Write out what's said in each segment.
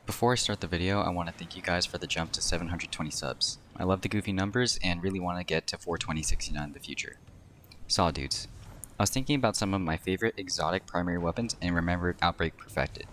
Before I start the video, I want to thank you guys for the jump to 720 subs. I love the goofy numbers and really want to get to 42069 in the future. Saw dudes. I was thinking about some of my favorite exotic primary weapons and remembered Outbreak Perfected.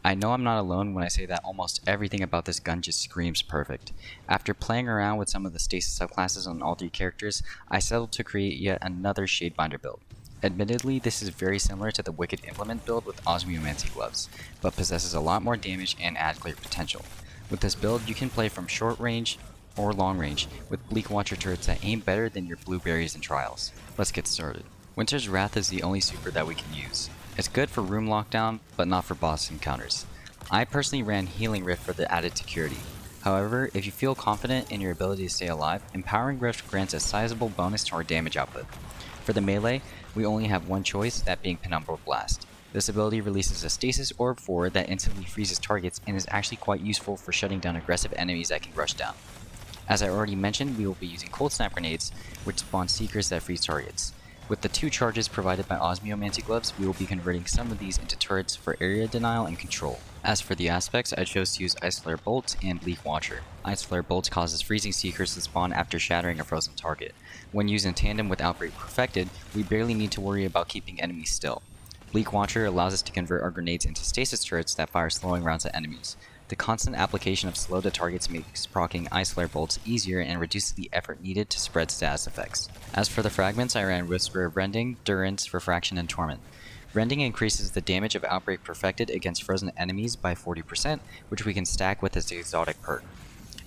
I know I'm not alone when I say that almost everything about this gun just screams perfect. After playing around with some of the Stasis subclasses on all three characters, I settled to create yet another Shadebinder build. Admittedly, this is very similar to the Wicked Implement build with Osmiomancy Gloves, but possesses a lot more damage and ad clear potential. With this build, you can play from short range or long range with Bleak Watcher turrets that aim better than your blueberries and trials. Let's get started. Winter's Wrath is the only super that we can use. It's good for room lockdown, but not for boss encounters. I personally ran Healing Rift for the added security. However, if you feel confident in your ability to stay alive, Empowering Rift grants a sizable bonus to our damage output. For the melee, we only have one choice, that being Penumbral Blast. This ability releases a Stasis Orb 4 that instantly freezes targets and is actually quite useful for shutting down aggressive enemies that can rush down. As I already mentioned, we will be using Coldsnap Grenades, which spawn Seekers that freeze targets. With the two charges provided by Osmiomancy Gloves, we will be converting some of these into turrets for area denial and control. As for the aspects, I chose to use Ice Flare Bolts and Bleak Watcher. Ice Flare Bolts causes freezing Seekers to spawn after shattering a frozen target. When used in tandem with Outbreak Perfected, we barely need to worry about keeping enemies still. Bleak Watcher allows us to convert our grenades into stasis turrets that fire slowing rounds at enemies. The constant application of slow to targets makes proccing Ice Flare Bolts easier and reduces the effort needed to spread status effects. As for the fragments, I ran Whisper of Rending, Durance, Refraction, and Torment. Rending increases the damage of Outbreak Perfected against frozen enemies by 40%, which we can stack with its exotic perk.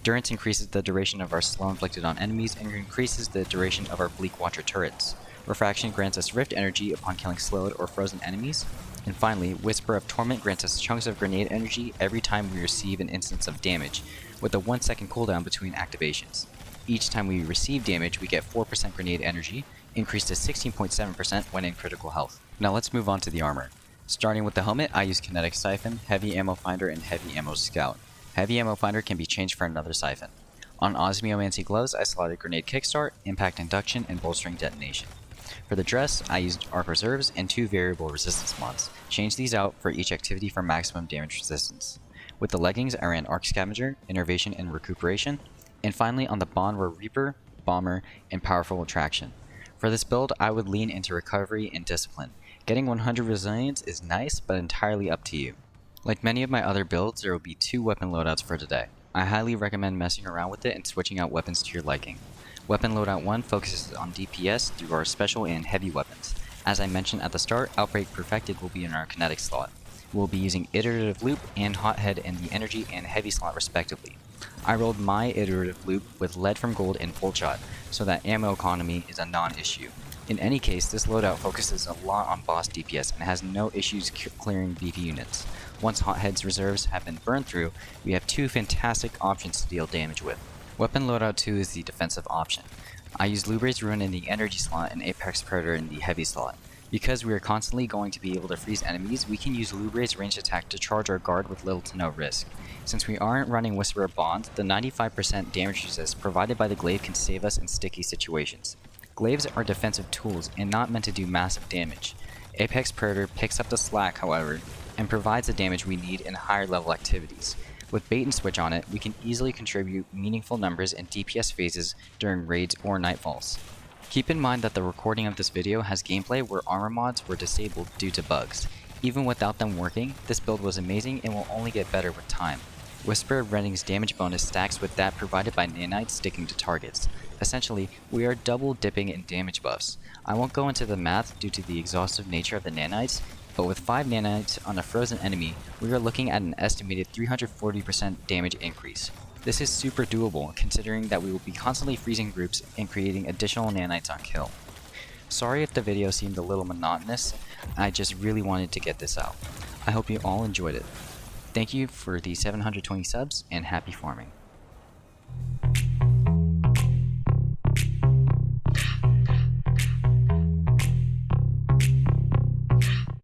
Durance increases the duration of our slow inflicted on enemies and increases the duration of our Bleak Watcher turrets. Refraction grants us Rift energy upon killing slowed or frozen enemies. And finally, Whisper of Torment grants us chunks of grenade energy every time we receive an instance of damage, with a 1 second cooldown between activations. Each time we receive damage, we get 4% grenade energy, increased to 16.7% when in critical health. Now let's move on to the armor. Starting with the helmet, I use Kinetic Siphon, Heavy Ammo Finder, and Heavy Ammo Scout. Heavy Ammo Finder can be changed for another Siphon. On Osmiomancy Gloves, I slotted Grenade Kickstart, Impact Induction, and Bolstering Detonation. For the dress, I used Arc Reserves and 2 variable resistance mods. Change these out for each activity for maximum damage resistance. With the leggings, I ran Arc Scavenger, Innervation, and Recuperation. And finally, on the Bond were Reaper, Bomber, and Powerful Attraction. For this build, I would lean into Recovery and Discipline. Getting 100 Resilience is nice, but entirely up to you. Like many of my other builds, there will be 2 weapon loadouts for today. I highly recommend messing around with it and switching out weapons to your liking. Weapon Loadout 1 focuses on DPS through our special and heavy weapons. As I mentioned at the start, Outbreak Perfected will be in our kinetic slot. We will be using Iterative Loop and Hothead in the energy and heavy slot respectively. I rolled my Iterative Loop with Lead from Gold and Full Shot, so that ammo economy is a non-issue. In any case, this loadout focuses a lot on boss DPS and has no issues clearing BP units. Once Hothead's reserves have been burned through, we have 2 fantastic options to deal damage with. Weapon Loadout 2 is the defensive option. I use Lubra's Ruin in the energy slot and Apex Predator in the heavy slot. Because we are constantly going to be able to freeze enemies, we can use Lubra's ranged attack to charge our guard with little to no risk. Since we aren't running Whisperer Bond, the 95% damage resist provided by the glaive can save us in sticky situations. Glaives are defensive tools and not meant to do massive damage. Apex Predator picks up the slack, however, and provides the damage we need in higher level activities. With bait and switch on it, we can easily contribute meaningful numbers in DPS phases during raids or nightfalls. Keep in mind that the recording of this video has gameplay where armor mods were disabled due to bugs. Even without them working, this build was amazing and will only get better with time. Whisper of Rending's damage bonus stacks with that provided by nanites sticking to targets. Essentially, we are double dipping in damage buffs. I won't go into the math due to the exhaustive nature of the nanites, but with 5 nanites on a frozen enemy, we are looking at an estimated 340% damage increase. This is super doable considering that we will be constantly freezing groups and creating additional nanites on kill. Sorry if the video seemed a little monotonous, I just really wanted to get this out. I hope you all enjoyed it. Thank you for the 720 subs and happy farming.